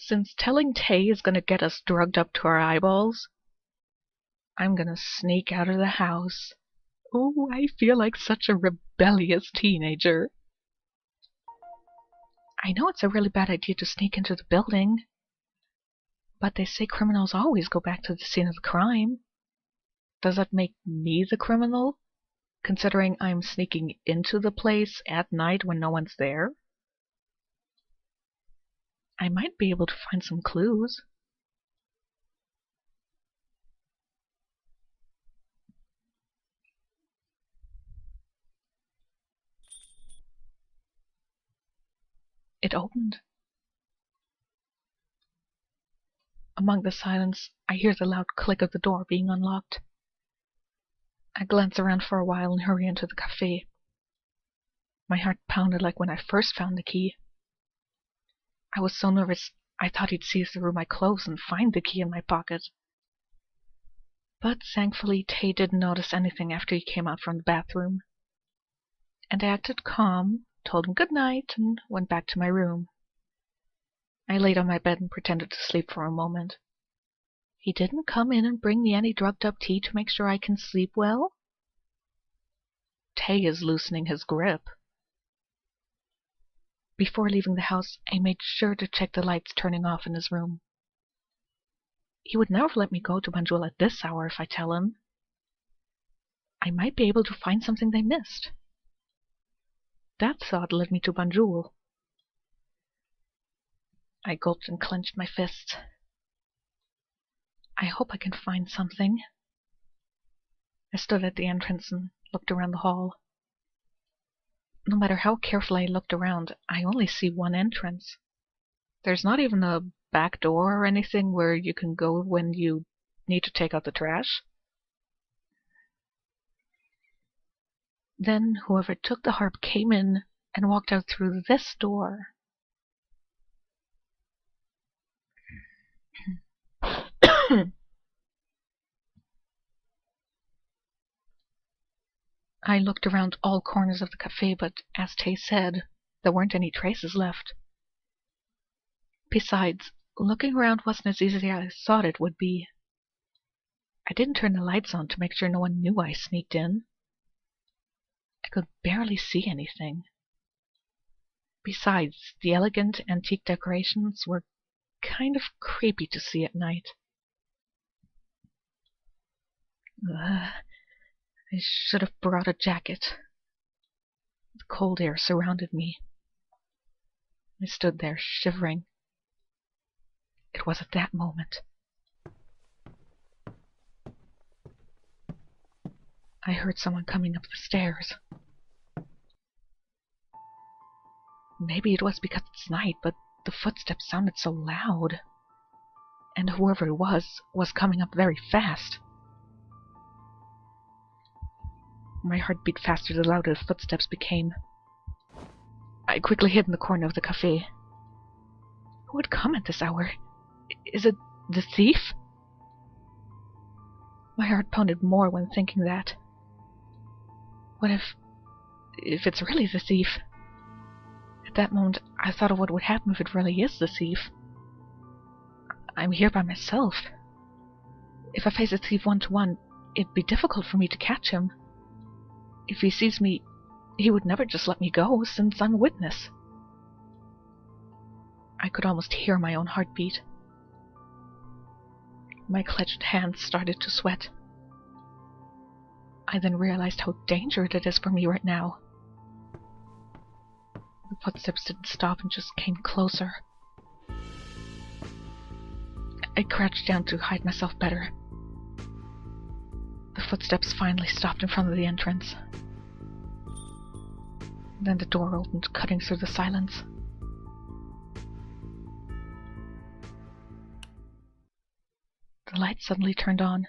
Since telling Tay is gonna get us drugged up to our eyeballs, I'm gonna sneak out of the house. Oh, I feel like such a rebellious teenager. I know it's a really bad idea to sneak into the building, but they say criminals always go back to the scene of the crime. Does that make me the criminal, considering I'm sneaking into the place at night when no one's there? I might be able to find some clues. It opened. Among the silence, I hear the loud click of the door being unlocked. I glance around for a while and hurry into the cafe. My heart pounded like when I first found the key. I was so nervous I thought he'd see through my clothes and find the key in my pocket. But thankfully Tay didn't notice anything after he came out from the bathroom. And I acted calm, told him good night, and went back to my room. I laid on my bed and pretended to sleep for a moment. He didn't come in and bring me any drugged-up tea to make sure I can sleep well? Tay is loosening his grip. Before leaving the house, I made sure to check the lights turning off in his room. He would never let me go to Banjul at this hour if I tell him. I might be able to find something they missed. That thought led me to Banjul. I gulped and clenched my fists. I hope I can find something. I stood at the entrance and looked around the hall. No matter how carefully I looked around, I only see one entrance. There's not even a back door or anything where you can go when you need to take out the trash. Then whoever took the harp came in and walked out through this door. I looked around all corners of the cafe, but as Tay said, there weren't any traces left. Besides, looking around wasn't as easy as I thought it would be. I didn't turn the lights on to make sure no one knew I sneaked in. I could barely see anything. Besides, the elegant antique decorations were kind of creepy to see at night. I should have brought a jacket. The cold air surrounded me. I stood there, shivering. It was at that moment I heard someone coming up the stairs. Maybe it was because it's night, but the footsteps sounded so loud. And whoever it was coming up very fast. My heart beat faster the louder the footsteps became. I quickly hid in the corner of the cafe. Who would come at this hour? Is it the thief? My heart pounded more when thinking that. What if it's really the thief? At that moment, I thought of what would happen if it really is the thief. I'm here by myself. If I face a thief one-to-one, it'd be difficult for me to catch him. If he sees me, he would never just let me go, since I'm a witness. I could almost hear my own heartbeat. My clenched hands started to sweat. I then realized how dangerous it is for me right now. The footsteps didn't stop and just came closer. I crouched down to hide myself better. The footsteps finally stopped in front of the entrance. Then the door opened, cutting through the silence. The light suddenly turned on.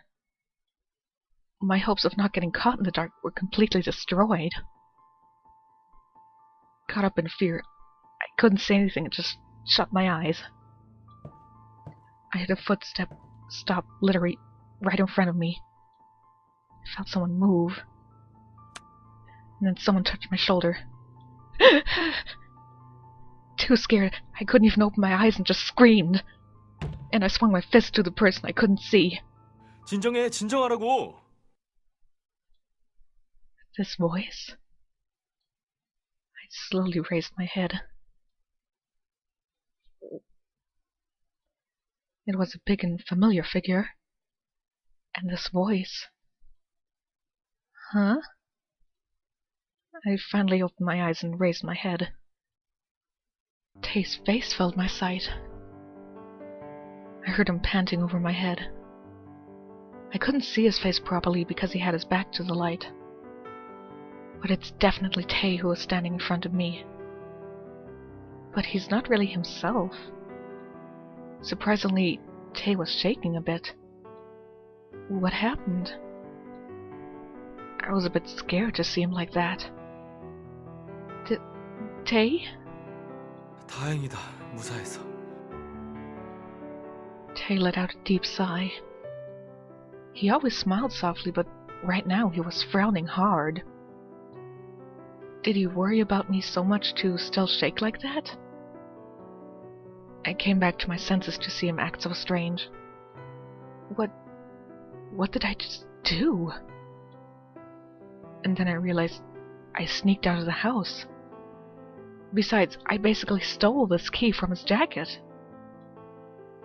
My hopes of not getting caught in the dark were completely destroyed. Caught up in fear, I couldn't say anything and just shut my eyes. I heard a footstep stop literally right in front of me. I felt someone move. And then someone touched my shoulder. too scared. I couldn't even open my eyes and just screamed. And I swung my fist to the person I couldn't see. 진정해, 진정하라고. This voice? I slowly raised my head. It was a big and familiar figure. And this voice. Huh? I finally opened my eyes and raised my head. Tay's face filled my sight. I heard him panting over my head. I couldn't see his face properly because he had his back to the light. But it's definitely Tay who is standing in front of me. But he's not really himself. Surprisingly, Tay was shaking a bit. What happened? I was a bit scared to see him like that. Tay? 다행이다, 무사해서. Tay let out a deep sigh. He always smiled softly, but right now he was frowning hard. Did he worry about me so much to still shake like that? I came back to my senses to see him act so strange. What did I just do? And then I realized I sneaked out of the house. Besides, I basically stole this key from his jacket.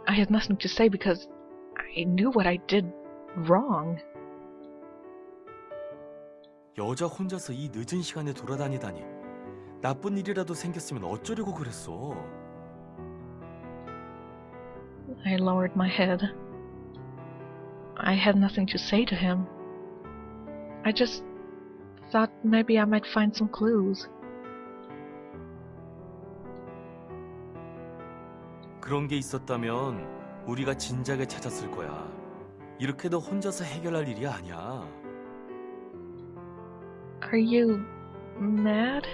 I had nothing to say because I knew what I did wrong. 여자 혼자서 이 늦은 시간에 돌아다니다니. 나쁜 일이라도 생겼으면 어쩌려고 그랬어. I lowered my head. I had nothing to say to him. I just thought maybe I might find some clues. 그런 게 있었다면 우리가 진작에 찾았을 거야. 이렇게도 혼자서 해결할 일이 아니야. Are you mad?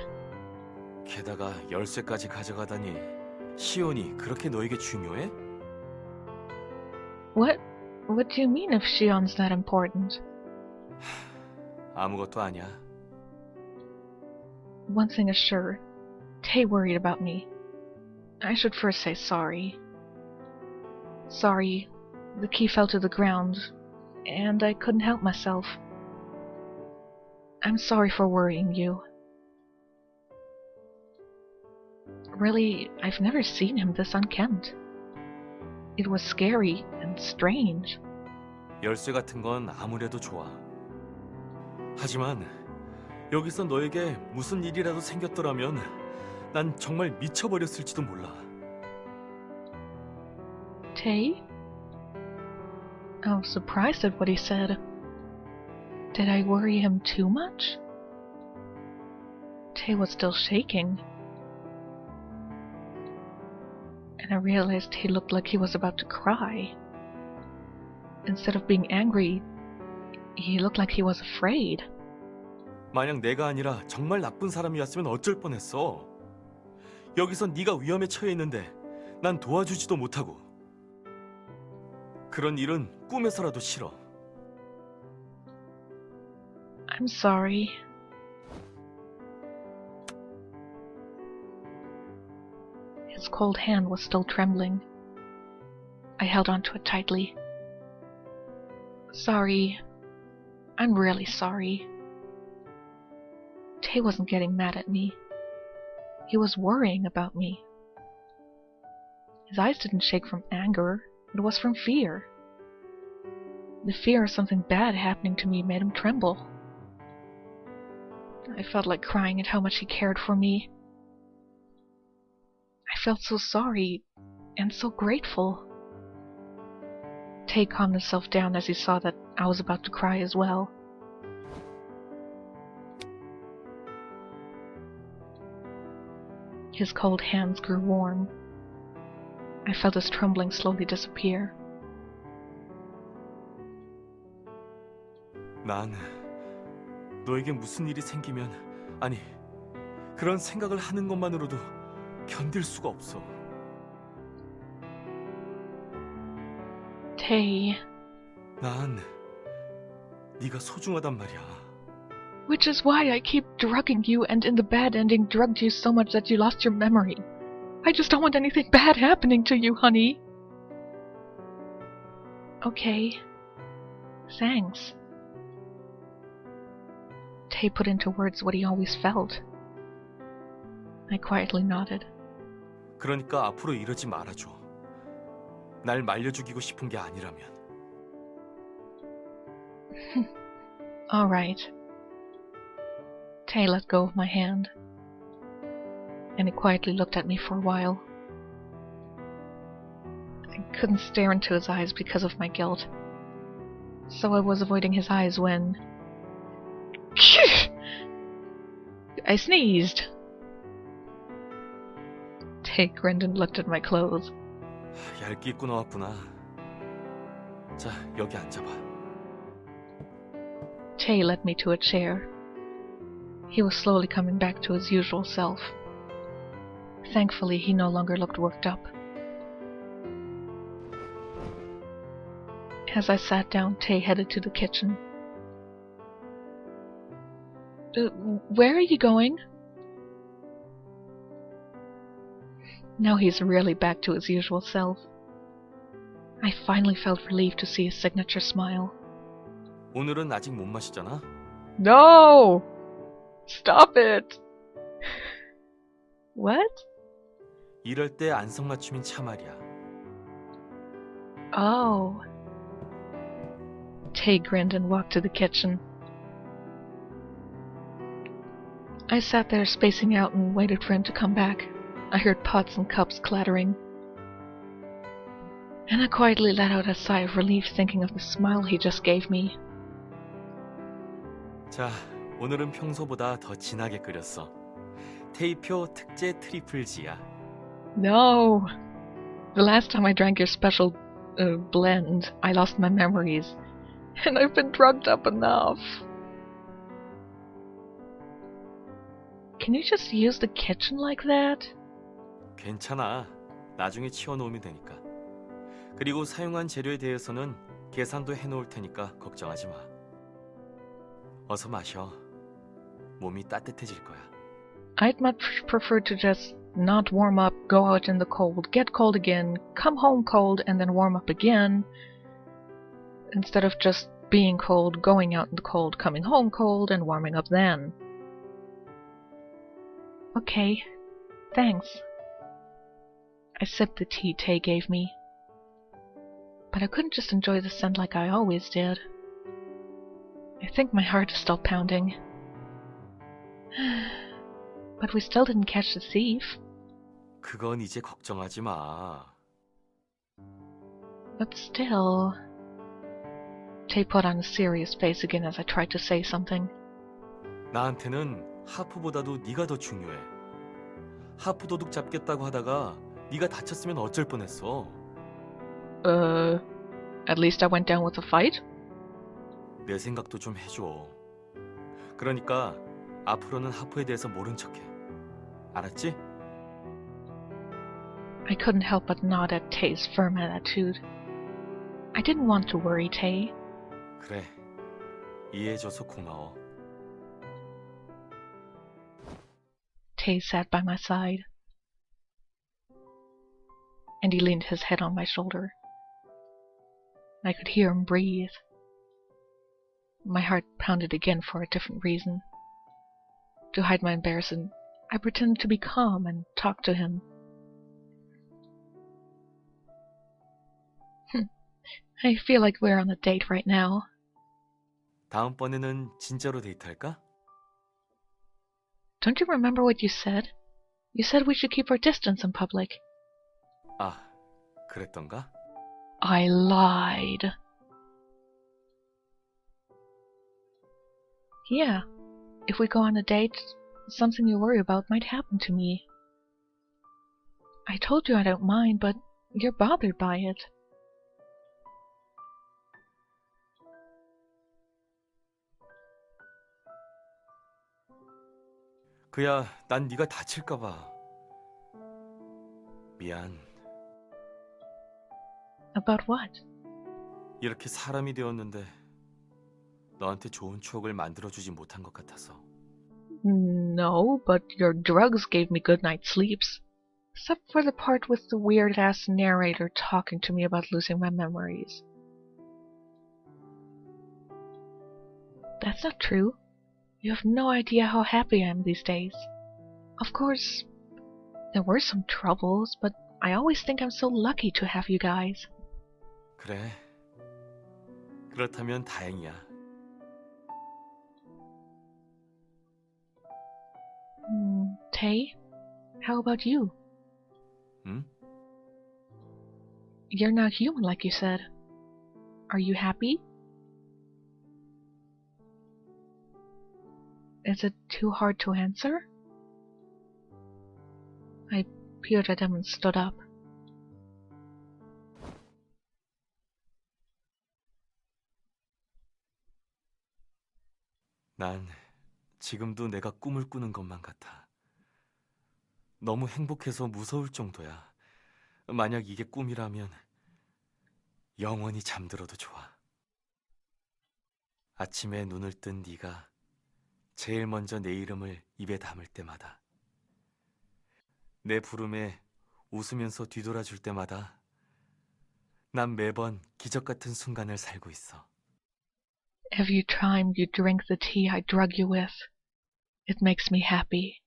게다가 열쇠까지 가져가다니. 시온이 그렇게 너에게 중요해? What do you mean if Shion's that important? 아무것도 아니야. One thing is sure, Tay worried about me. I should first say sorry. Sorry, the key fell to the ground, and I couldn't help myself. I'm sorry for worrying you. Really, I've never seen him this unkempt. It was scary and strange. 열쇠 같은 건 아무래도 좋아. 하지만 여기서 너에게 무슨 일이라도 생겼더라면 난 정말 미쳐버렸을지도 몰라. Tay? I was surprised at what he said. Did I worry him too much? Tay was still shaking. And I realized he looked like he was about to cry. Instead of being angry, he looked like he was afraid. 만약 내가 아니라 정말 나쁜 사람이었으면 어쩔 뻔했어. 여기서 네가 위험에 처해 있는데 난 도와주지도 못하고. 그런 일은 꿈에서라도 싫어. I'm sorry. His cold hand was still trembling. I held onto it tightly. Sorry. I'm really sorry. Tay wasn't getting mad at me. He was worrying about me. His eyes didn't shake from anger. It was from fear. The fear of something bad happening to me made him tremble. I felt like crying at how much he cared for me. I felt so sorry and so grateful. Tay calmed himself down as he saw that I was about to cry as well. His cold hands grew warm. I felt his trembling slowly disappear. 난 너에게 무슨 일이 생기면, 아니, 그런 생각을 하는 것만으로도 견딜 수가 없어. Tay. 난 네가 소중하단 말이야. Which is why I keep drugging you and in the bad ending drugged you so much that you lost your memory. I just don't want anything bad happening to you, honey. Okay. Thanks. Tay put into words what he always felt. I quietly nodded. 그러니까 앞으로 이러지 말아줘. 날 말려 죽이고 싶은 게 아니라면. All right. Tay let go of my hand, and he quietly looked at me for a while. I couldn't stare into his eyes because of my guilt, so I was avoiding his eyes when I sneezed. Tay grinned and looked at my clothes. 얇게 입고 나왔구나. 자, 여기 앉아봐. Tay led me to a chair. He was slowly coming back to his usual self. Thankfully, he no longer looked worked up. As I sat down, Tay headed to the kitchen. Where are you going? Now he's really back to his usual self. I finally felt relieved to see his signature smile. 오늘은 아직 못 마시잖아? No! Stop it! What? 이럴 때 안성맞춤인 차 말이야. Oh. Tay grinned and walked to the kitchen. I sat there spacing out and waited for him to come back. I heard pots and cups clattering. And I quietly let out a sigh of relief thinking of the smile he just gave me. 자, 오늘은 평소보다 더 진하게 끓였어. 테이표 특제 트리플지야. No! The last time I drank your special blend, I lost my memories. And I've been drugged up enough. Can you just use the kitchen like that? 괜찮아. 나중에 치워놓으면 되니까. 그리고 사용한 재료에 대해서는 계산도 해놓을 테니까 걱정하지 마. 어서 마셔. 몸이 따뜻해질 거야. I'd much prefer to just not warm up, go out in the cold, get cold again, come home cold, and then warm up again, instead of just being cold, going out in the cold, coming home cold, and warming up then. Okay, thanks. I sipped the tea Tay gave me, but I couldn't just enjoy the scent like I always did. I think my heart is still pounding. But we still didn't catch the thief. 그건 이제 걱정하지 마. But still... Tay put on a serious face again as I tried to say something. 나한테는 하프보다도 네가 더 중요해. 하프 도둑 잡겠다고 하다가 네가 다쳤으면 어쩔 뻔했어. At least I went down with a fight? 내 생각도 좀 해줘. 그러니까 앞으로는 하프에 대해서 모른 척해. 알았지? I couldn't help but nod at Tay's firm attitude. I didn't want to worry Tay. 그래. 이해해줘서 고마워. Tay sat by my side, and he leaned his head on my shoulder. I could hear him breathe. My heart pounded again for a different reason. To hide my embarrassment, I pretended to be calm and talked to him. I feel like we're on a date right now. 다음번에는 진짜로 데이트할까? Don't you remember what you said? You said we should keep our distance in public. 아, 그랬던가? I lied. Yeah, if we go on a date, something you worry about might happen to me. I told you I don't mind, but you're bothered by it. 그야, 난 네가 다칠까 봐. 미안. About what? 이렇게 사람이 되었는데 너한테 좋은 추억을 만들어주지 못한 것 같아서. No, but your drugs gave me good night sleeps. Except for the part with the weird-ass narrator talking to me about losing my memories. That's not true. You have no idea how happy I am these days. Of course, there were some troubles, but I always think I'm so lucky to have you guys. 그래. 그렇다면 다행이야. Tay, how about you? 응? You're not human like you said. Are you happy? Is it too hard to answer? I peered at him and stood up. 난 지금도 내가 꿈을 꾸는 것만 같아. 너무 행복해서 무서울 정도야. 만약 이게 꿈이라면 영원히 잠들어도 좋아. 아침에 눈을 뜬 네가 제일 먼저 내 이름을 입에 담을 때마다, 내 부름에 웃으면서 뒤돌아줄 때마다 난 매번 기적 같은 순간을 살고 있어. Every time you drink the tea I drug you with, it makes me happy.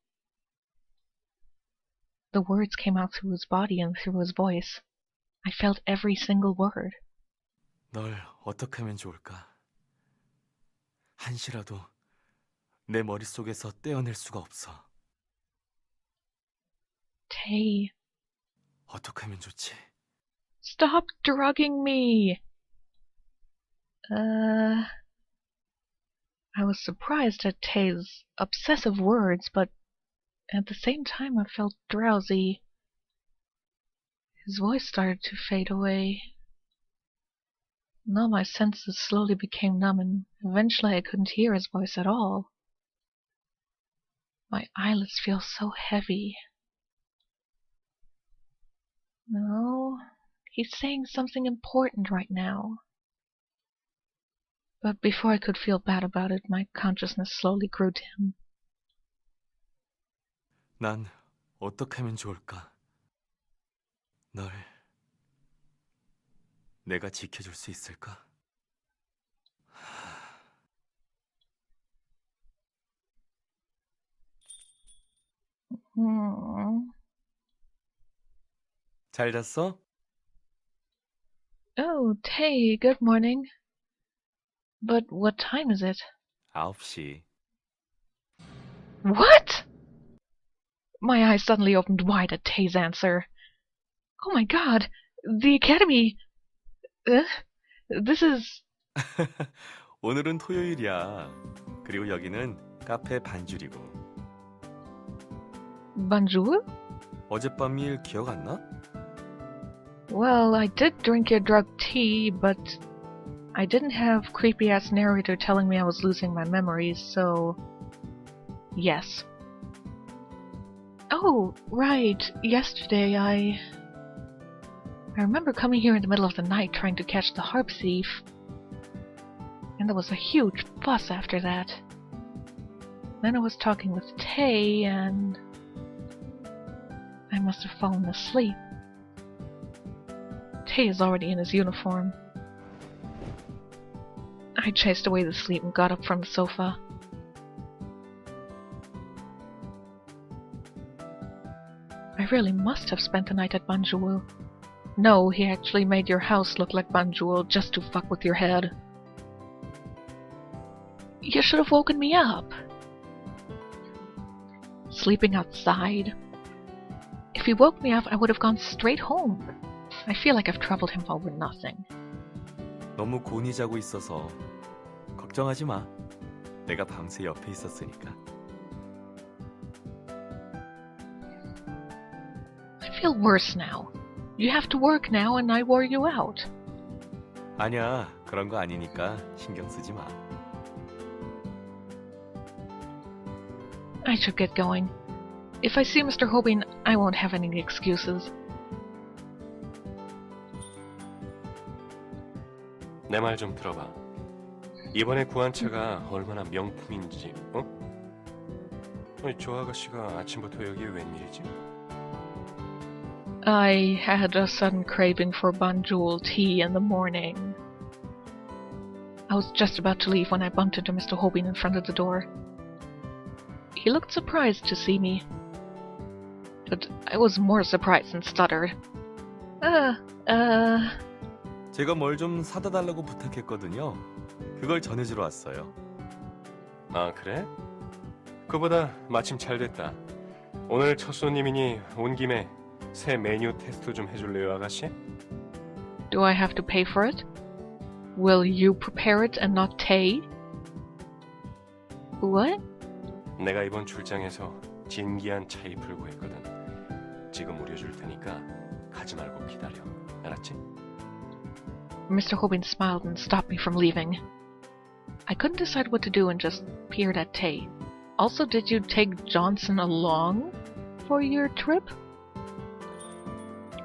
The words came out through his body and through his voice. I felt every single word. 널 어떻게 하면 좋을까? 한시라도 내 머릿속에서 떼어낼 수가 없어. Tay, 어떻게 하면 좋지? stop drugging me! I was surprised at Tay's obsessive words, but at the same time I felt drowsy. His voice started to fade away. Now my senses slowly became numb, and eventually I couldn't hear his voice at all. My eyelids feel so heavy. No, he's saying something important right now. But before I could feel bad about it, my consciousness slowly grew dim. 난 어떻게 하면 좋을까? 널 내가 지켜줄 수 있을까? 잘 잤어? Oh, Tay, good morning. But what time is it? 9시. What? My eyes suddenly opened wide at Tay's answer. Oh my god, the academy... this is... 오늘은 토요일이야. 그리고 여기는 카페 반줄이고. Bonjour? 어젯밤 일 기억 안 나? Well, I did drink your drug tea, but I didn't have creepy-ass narrator telling me I was losing my memories, so... yes. Oh, right. Yesterday I remember coming here in the middle of the night trying to catch the harp thief. And there was a huge fuss after that. Then I was talking with Tay, and I must have fallen asleep. Tay is already in his uniform. I chased away the sleep and got up from the sofa. I really must have spent the night at Banjul. No, he actually made your house look like Banjul just to fuck with your head. You should have woken me up. Sleeping outside. If he woke me up, I would have gone straight home. I feel like I've troubled him over nothing. 너무 곤히 자고 있어서 걱정하지 마. 내가 밤새 옆에 있었으니까. I feel worse now. You have to work now and I wore you out. 아니야, 그런 거 아니니까 신경 쓰지 마. I should get going. If I see Mr. Hobin, I won't have any excuses. 내 말 좀 들어봐. 이번에 구한 차가 얼마나 명품인지, 어? 아니, 저 아가씨가 아침부터 여기에 웬일이지? I had a sudden craving for Banjul tea in the morning. I was just about to leave when I bumped into Mr. Holbein in front of the door. He looked surprised to see me, but I was more surprised and stuttered. 제가 뭘 좀 사다 달라고 부탁했거든요. 그걸 전해주러 왔어요. 아, 그래? 그보다 마침 잘 됐다. 오늘 첫 손님이니 온 김에 새 메뉴 테스트 좀 해줄래요, 아가씨? Do I have to pay for it? Will you prepare it and not Tay? What? 내가 이번 출장에서 진기한 차입을 구했거든. 지금 우려줄 테니까 가지 말고 기다려. 알았지? Mr. Holbein smiled and stopped me from leaving. I couldn't decide what to do and just peered at Tay. Also, did you take Johnson along for your trip?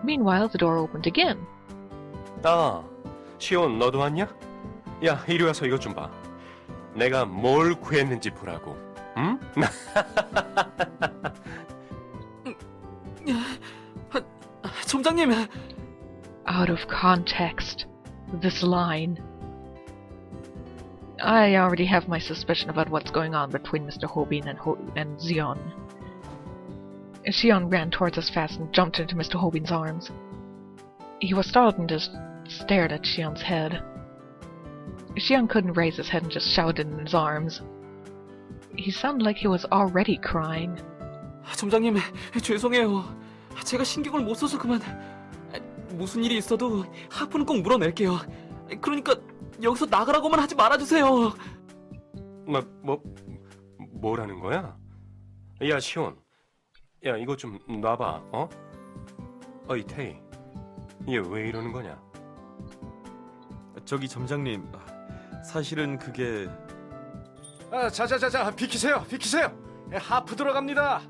Meanwhile, the door opened again. 아, 시온 너도 왔냐? 야, 이리 와서 이것 좀 봐. 내가 뭘 구했는지 보라고. 응? 점장님! Out of context, this line. I already have my suspicion about what's going on between Mr. Holbein and Xion. Xion ran towards us fast and jumped into Mr. Holbein's arms. He was startled and just stared at Xion's head. Xion couldn't raise his head and just shouted in his arms. He sounded like he was already crying. 점장님, 죄송해요. 제가 신경을 못 써서 그만. 무슨 일이 있어도 하프는 꼭 물어낼게요. 그러니까 여기서 나가라고만 하지 말아주세요. 뭐라는 거야? 야, 시온. 야, 이거 좀 놔봐, 어? 어이, 테이. 얘 왜 이러는 거냐? 저기 점장님, 사실은 그게... 자자자자, 비키세요. 하프 들어갑니다.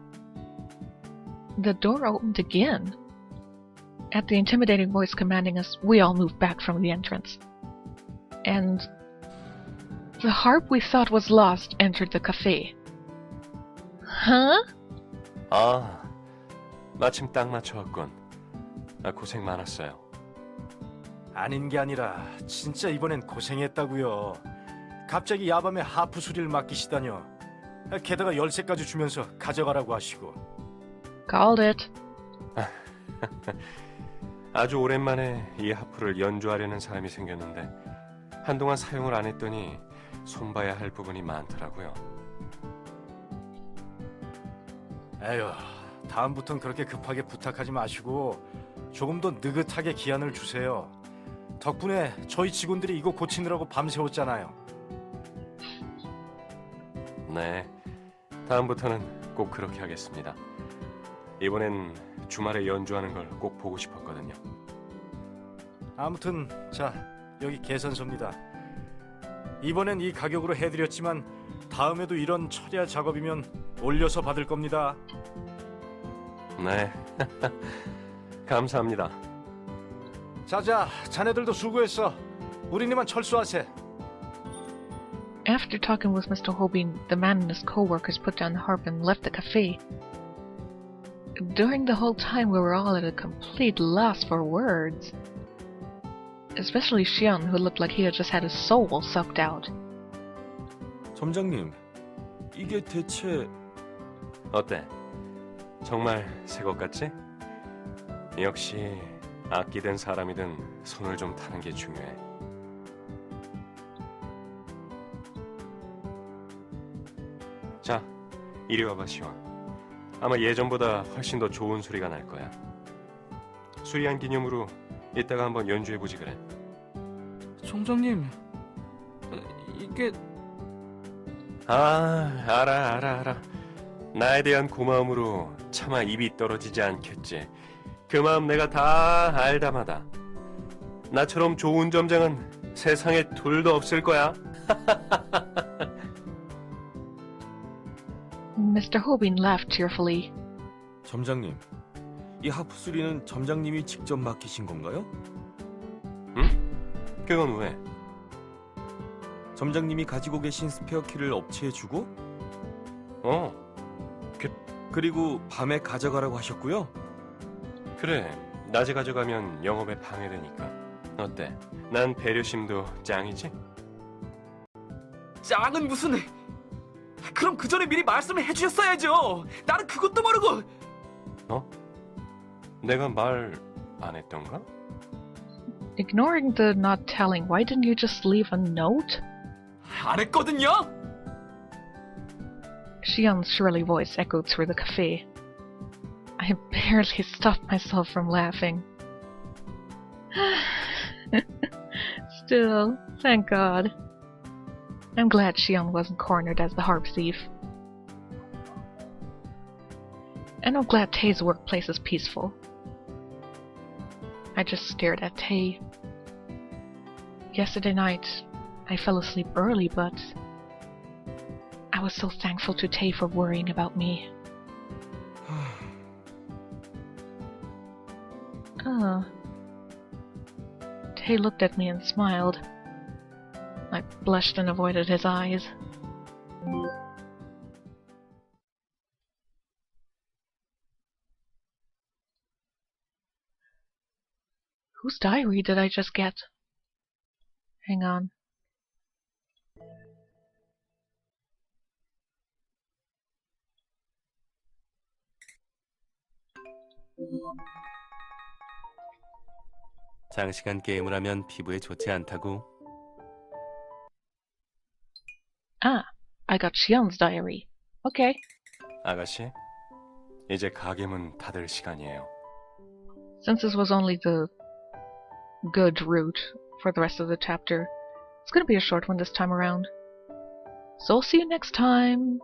The door opened again. At the intimidating voice commanding us, we all moved back from the entrance. And the harp we thought was lost entered the cafe. Huh? 아, 마침 딱 맞춰왔군. 고생 많았어요. 아닌 게 아니라 진짜 이번엔 고생했다고요. 갑자기 야밤에 하프 수리를 맡기시다뇨. 게다가 열쇠까지 주면서 가져가라고 하시고. Called it. 아주 오랜만에 이 하프를 연주하려는 사람이 생겼는데 한동안 사용을 안 했더니 손봐야 할 부분이 많더라고요. 에휴, 다음부턴 그렇게 급하게 부탁하지 마시고 조금 더 느긋하게 기한을 주세요. 덕분에 저희 직원들이 이거 고치느라고 밤새웠잖아요. 네, 다음부터는 꼭 그렇게 하겠습니다. 이번엔 주말에 연주하는 걸 꼭 보고 싶었거든요. 아무튼 자, 여기 계산서입니다. 이번엔 이 가격으로 해드렸지만 다음에도 이런 철야 작업이면 올려서 받을 겁니다. 네, 감사합니다. 자자, 자네들도 수고했어. 우린 이만 철수하세. After talking with Mr. Holbein, the man and his co-workers put down the harp and left the cafe. During the whole time, we were all at a complete loss for words. Especially Xion, who looked like he had just had his soul sucked out. 점장님, 이게 대체... 어때? 정말 새 것 같지? 역시 악기든 사람이든 손을 좀 타는 게 중요해. 자, 이리 와봐, 시원. 아마 예전보다 훨씬 더 좋은 소리가 날 거야. 수리한 기념으로 이따가 한번 연주해보지 그래. 점장님, 이게... 알아. 나에 대한 고마움으로 차마 입이 떨어지지 않겠지. 그 마음 내가 다 알다마다. 나처럼 좋은 점장은 세상에 둘도 없을 거야. Mr. Holbein laughed cheerfully. 점장님, 이 하프 수리는 점장님이 직접 맡기신 건가요? 응? 그건 왜? 점장님이 가지고 계신 스페어 키를 업체에 주고 어, 그리고 밤에 가져가라고 하셨고요. 그래, 낮에 가져가면 영업에 방해되니까. 어때? 난 배려심도 짱이지? 짱은 무슨... 그럼 그 전에 미리 말씀을 해주셨어야죠. 나는 그것도 모르고... 내가 말 안 했던가? Ignoring the not telling, why didn't you just leave a note? 안 했거든요? Xian's shrilly voice echoed through the cafe. I barely stopped myself from laughing. Still, thank God. I'm glad Xian wasn't cornered as the harp thief. And I'm glad Tay's workplace is peaceful. I just stared at Tay. Yesterday night, I fell asleep early, but I was so thankful to Tay for worrying about me. Tay looked at me and smiled. I blushed and avoided his eyes. Whose diary did I just get? Hang on. 장시간 게임을 하면 피부에 좋지 않다고. Ah, I got Xian's diary. Okay. 아가씨, 이제 가게 문 닫을 시간이에요. Since this was only the good route for the rest of the chapter, it's gonna be a short one this time around. So I'll see you next time.